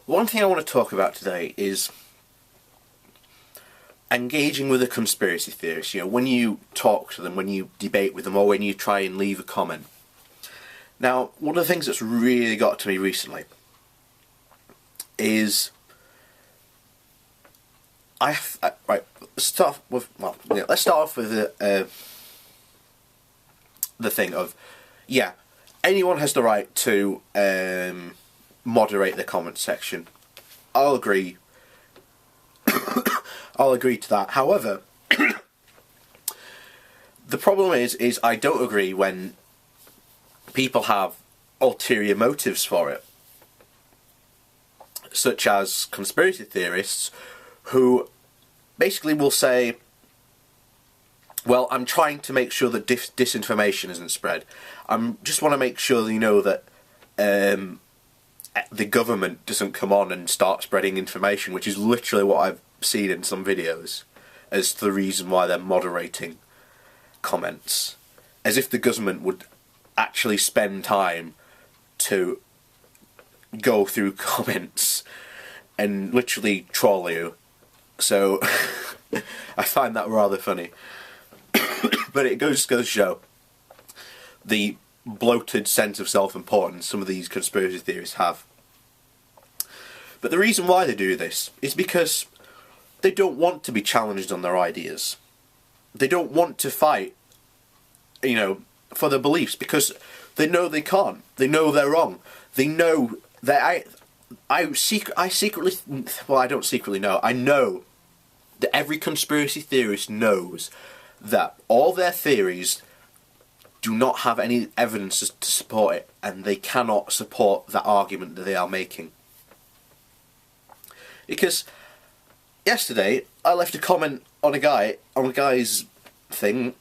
One thing I want to talk about today is engaging with a conspiracy theorist. You know, when you talk to them, when you debate with them, or when you try and leave a comment. Now, one of the things that's really got to me recently is let's start off with the thing of, yeah, anyone has the right to moderate the comment section. I'll agree. I'll agree to that. However, the problem is I don't agree when people have ulterior motives for it, such as conspiracy theorists who basically will say, well, I'm trying to make sure that disinformation isn't spread. I just want to make sure you know that the government doesn't come on and start spreading information, which is literally what I've seen in some videos as the reason why they're moderating comments. As if the government would actually spend time to go through comments and literally troll you. So I find that rather funny. But it goes to show the bloated sense of self-importance some of these conspiracy theorists have. But the reason why they do this is because they don't want to be challenged on their ideas. They don't want to fight, you know, for their beliefs, because they know they can't. They know they're wrong. They know that I secretly, well, I don't secretly know. I know that every conspiracy theorist knows that all their theories do not have any evidence to support it, and they cannot support that argument that they are making. Because yesterday I left a comment on a guy's thing,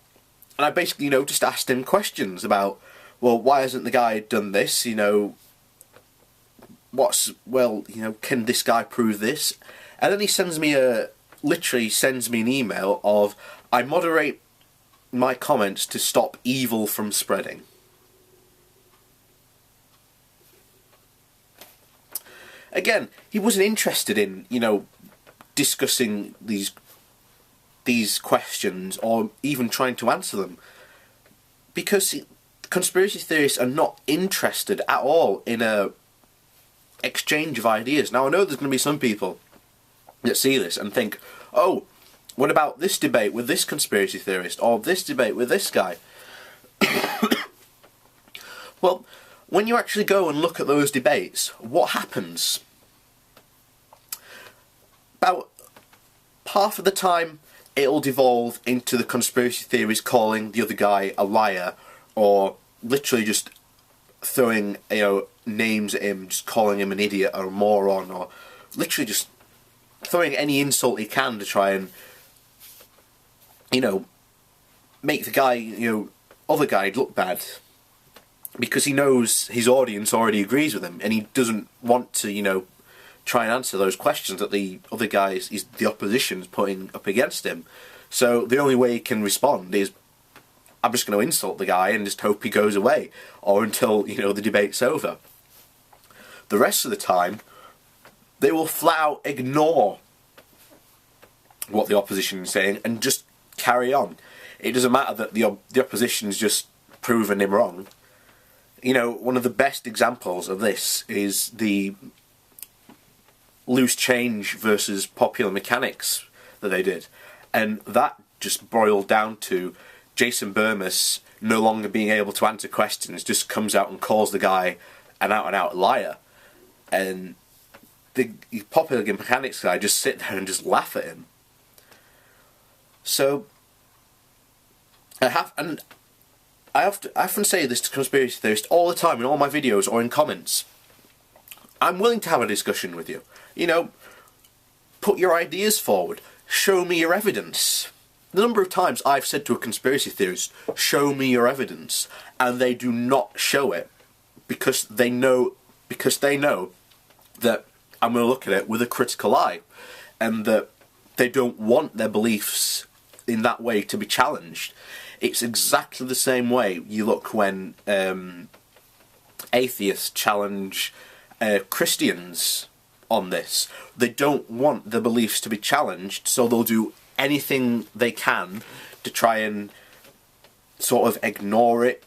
and I basically, you know, just asked him questions about, well, why hasn't the guy done this? You know, can this guy prove this? And then he literally sends me an email of, I moderate my comments to stop evil from spreading. Again, he wasn't interested in, you know, discussing these questions or even trying to answer them, because conspiracy theorists are not interested at all in a exchange of ideas. Now, I know there's going to be some people that see this and think, oh, what about this debate with this conspiracy theorist, or this debate with this guy? Well, when you actually go and look at those debates, what happens? About half of the time, it'll devolve into the conspiracy theories calling the other guy a liar, or literally just throwing, you know, names at him, just calling him an idiot or a moron, or literally just throwing any insult he can to try and, you know, make the guy, you know, other guy look bad, because he knows his audience already agrees with him, and he doesn't want to, you know, try and answer those questions that the other guys, the opposition's putting up against him. So the only way he can respond is, I'm just going to insult the guy and just hope he goes away, or until, you know, the debate's over. The rest of the time, they will flat out ignore what the opposition is saying and just carry on. It doesn't matter that the opposition's just proven him wrong. You know, one of the best examples of this is the loose change versus popular mechanics that they did, and that just boiled down to Jason Burmis no longer being able to answer questions, just comes out and calls the guy an out-and-out liar, and the popular mechanics guy just sit there and just laugh at him. So I often say this to conspiracy theorists all the time in all my videos or in comments. I'm willing to have a discussion with you. You know, put your ideas forward. Show me your evidence. The number of times I've said to a conspiracy theorist, show me your evidence, and they do not show it because they know that I'm going to look at it with a critical eye, and that they don't want their beliefs in that way to be challenged. It's exactly the same way you look when atheists challenge Christians on this. They don't want the beliefs to be challenged, so they'll do anything they can to try and sort of ignore it,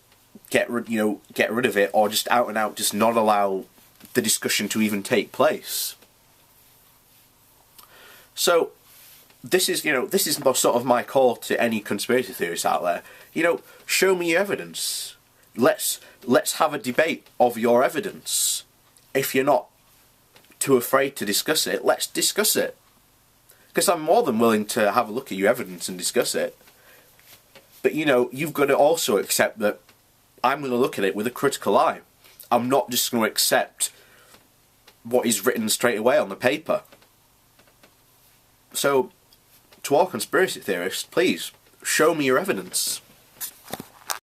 get rid of it, or just out and out just not allow the discussion to even take place. So this is sort of my call to any conspiracy theorists out there. Show me your evidence. Let's have a debate of your evidence. If you're not too afraid to discuss it, let's discuss it. Because I'm more than willing to have a look at your evidence and discuss it. But you've got to also accept that I'm going to look at it with a critical eye. I'm not just going to accept what is written straight away on the paper. So, to all conspiracy theorists, please, show me your evidence.